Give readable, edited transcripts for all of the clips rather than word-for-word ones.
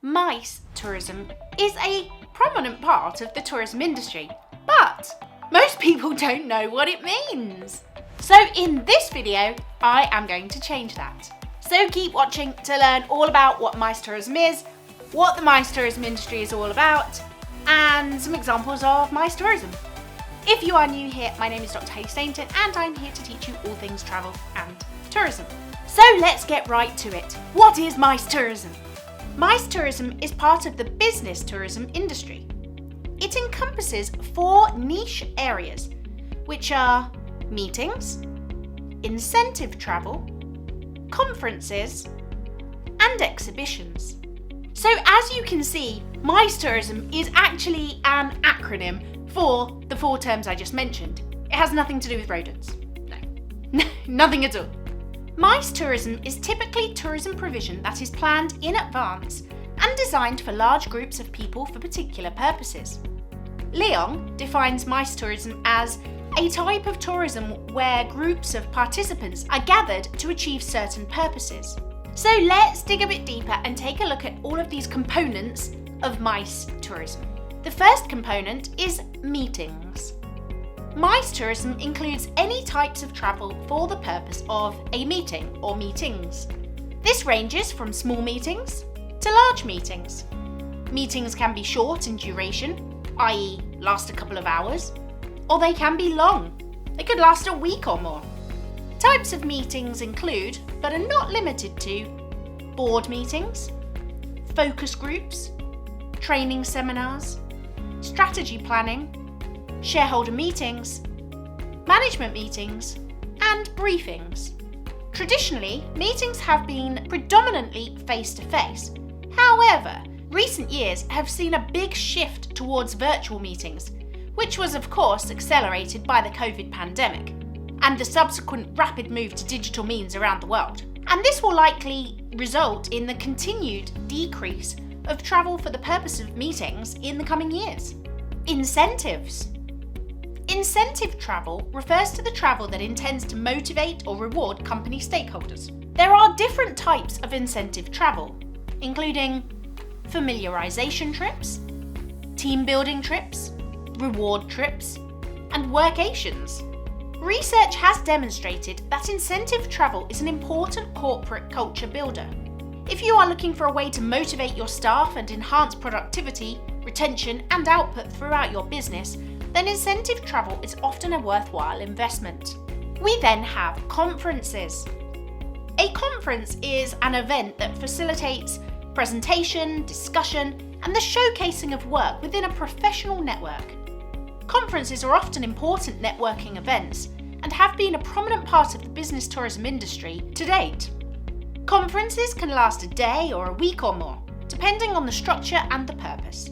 MICE tourism is a prominent part of the tourism industry, but most people don't know what it means. So in this video, I am going to change that. So keep watching to learn all about what MICE tourism is, what the MICE tourism industry is all about, and some examples of MICE tourism. If you are new here, my name is Dr. Drhayleystainton and I'm here to teach you all things travel and tourism. So let's get right to it. What is MICE tourism? MICE tourism is part of the business tourism industry. It encompasses 4 niche areas, which are meetings, incentive travel, conferences, and exhibitions. So as you can see, MICE tourism is actually an acronym for the 4 terms I just mentioned. It has nothing to do with rodents. No, nothing at all. MICE tourism is typically tourism provision that is planned in advance and designed for large groups of people for particular purposes. Leong defines MICE tourism as a type of tourism where groups of participants are gathered to achieve certain purposes. So let's dig a bit deeper and take a look at all of these components of MICE tourism. The first component is meetings. MICE tourism includes any types of travel for the purpose of a meeting or meetings. This ranges from small meetings to large meetings. Meetings can be short in duration, i.e. last a couple of hours, or they can be long. They could last a week or more. Types of meetings include, but are not limited to, board meetings, focus groups, training seminars, strategy planning, shareholder meetings, management meetings, and briefings. Traditionally, meetings have been predominantly face-to-face. However, recent years have seen a big shift towards virtual meetings, which was of course accelerated by the COVID pandemic and the subsequent rapid move to digital means around the world. And this will likely result in the continued decrease of travel for the purpose of meetings in the coming years. Incentives. Incentive travel refers to the travel that intends to motivate or reward company stakeholders. There are different types of incentive travel, including familiarization trips, team building trips, reward trips, and workations. Research has demonstrated that incentive travel is an important corporate culture builder. If you are looking for a way to motivate your staff and enhance productivity, retention, and output throughout your business, then incentive travel is often a worthwhile investment. We then have conferences. A conference is an event that facilitates presentation, discussion, and the showcasing of work within a professional network. Conferences are often important networking events and have been a prominent part of the business tourism industry to date. Conferences can last a day or a week or more, depending on the structure and the purpose.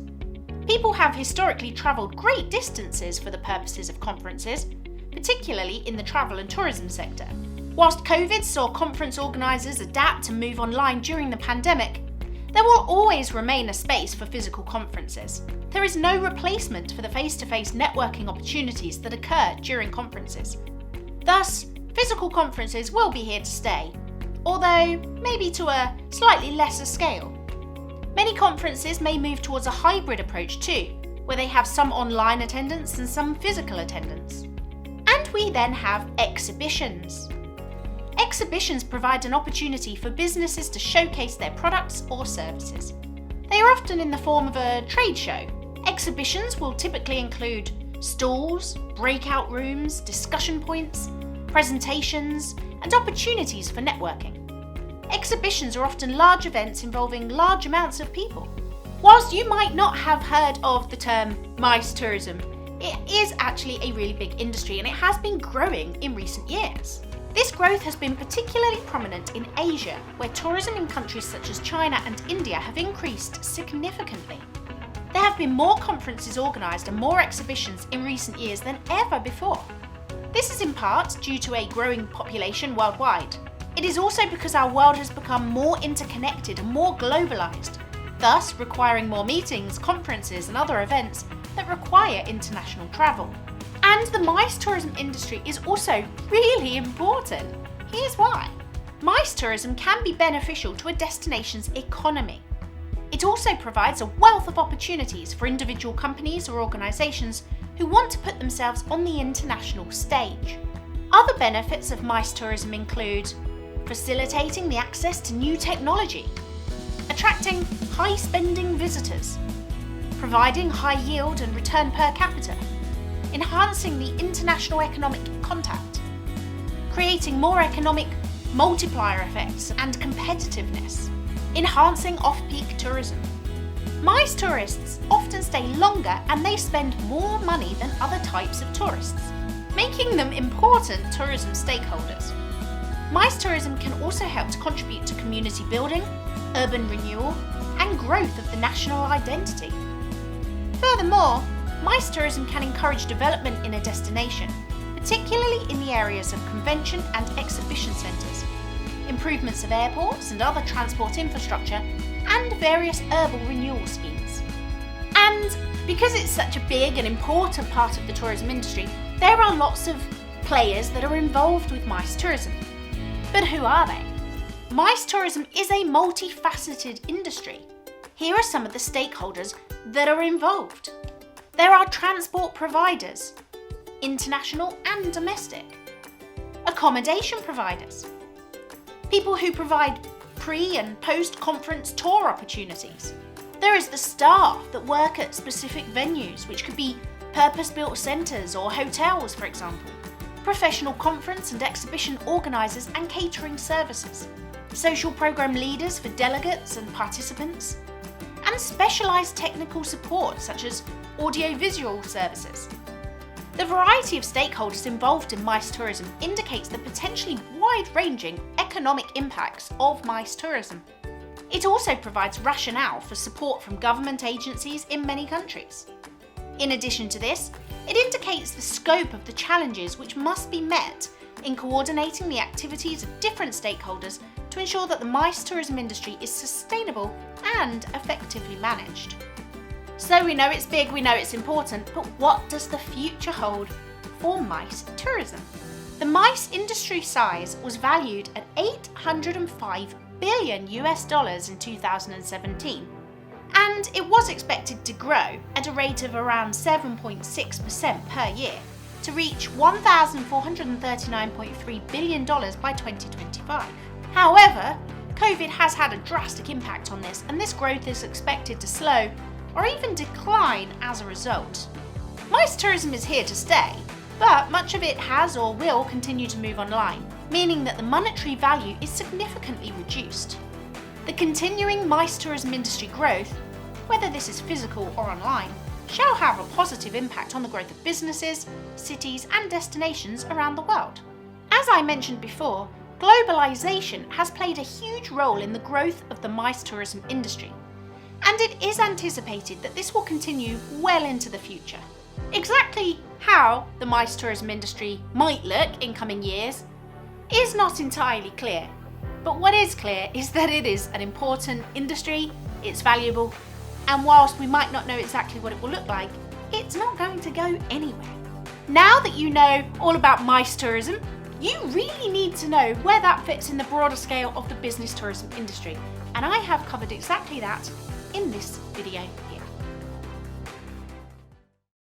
People have historically travelled great distances for the purposes of conferences, particularly in the travel and tourism sector. Whilst COVID saw conference organisers adapt and move online during the pandemic, there will always remain a space for physical conferences. There is no replacement for the face-to-face networking opportunities that occur during conferences. Thus, physical conferences will be here to stay, although maybe to a slightly lesser scale. Many conferences may move towards a hybrid approach too, where they have some online attendance and some physical attendance. And we then have exhibitions. Exhibitions provide an opportunity for businesses to showcase their products or services. They are often in the form of a trade show. Exhibitions will typically include stalls, breakout rooms, discussion points, presentations, and opportunities for networking. Exhibitions are often large events involving large amounts of people. Whilst you might not have heard of the term MICE tourism, it is actually a really big industry and it has been growing in recent years. This growth has been particularly prominent in Asia, where tourism in countries such as China and India have increased significantly. There have been more conferences organised and more exhibitions in recent years than ever before. This is in part due to a growing population worldwide. It is also because our world has become more interconnected and more globalised, thus requiring more meetings, conferences and other events that require international travel. And the MICE tourism industry is also really important. Here's why. MICE tourism can be beneficial to a destination's economy. It also provides a wealth of opportunities for individual companies or organisations who want to put themselves on the international stage. Other benefits of MICE tourism include facilitating the access to new technology, attracting high-spending visitors, providing high yield and return per capita, enhancing the international economic contact, creating more economic multiplier effects and competitiveness, enhancing off-peak tourism. MICE tourists often stay longer and they spend more money than other types of tourists, making them important tourism stakeholders. MICE tourism can also help to contribute to community building, urban renewal, and growth of the national identity. Furthermore, MICE tourism can encourage development in a destination, particularly in the areas of convention and exhibition centres, improvements of airports and other transport infrastructure, and various urban renewal schemes. And because it's such a big and important part of the tourism industry, there are lots of players that are involved with MICE tourism. But who are they? MICE tourism is a multifaceted industry. Here are some of the stakeholders that are involved. There are transport providers, international and domestic, accommodation providers, people who provide pre- and post-conference tour opportunities. There is the staff that work at specific venues, which could be purpose-built centres or hotels, for example, professional conference and exhibition organisers and catering services, social programme leaders for delegates and participants, and specialised technical support such as audiovisual services. The variety of stakeholders involved in MICE tourism indicates the potentially wide-ranging economic impacts of MICE tourism. It also provides rationale for support from government agencies in many countries. In addition to this, it indicates the scope of the challenges which must be met in coordinating the activities of different stakeholders to ensure that the MICE tourism industry is sustainable and effectively managed. So we know it's big, we know it's important, but what does the future hold for MICE tourism? The MICE industry size was valued at $805 billion in 2017, and it was expected to grow at a rate of around 7.6% per year to reach $1,439.3 billion by 2025. However, COVID has had a drastic impact on this, and this growth is expected to slow or even decline as a result. MICE tourism is here to stay, but much of it has or will continue to move online, meaning that the monetary value is significantly reduced. The continuing MICE tourism industry growth, whether this is physical or online, shall have a positive impact on the growth of businesses, cities and destinations around the world. As I mentioned before, globalisation has played a huge role in the growth of the MICE tourism industry, and it is anticipated that this will continue well into the future. Exactly how the MICE tourism industry might look in coming years is not entirely clear, but what is clear is that it is an important industry, it's valuable, and whilst we might not know exactly what it will look like, it's not going to go anywhere. Now that you know all about MICE tourism, you really need to know where that fits in the broader scale of the business tourism industry, and I have covered exactly that in this video here.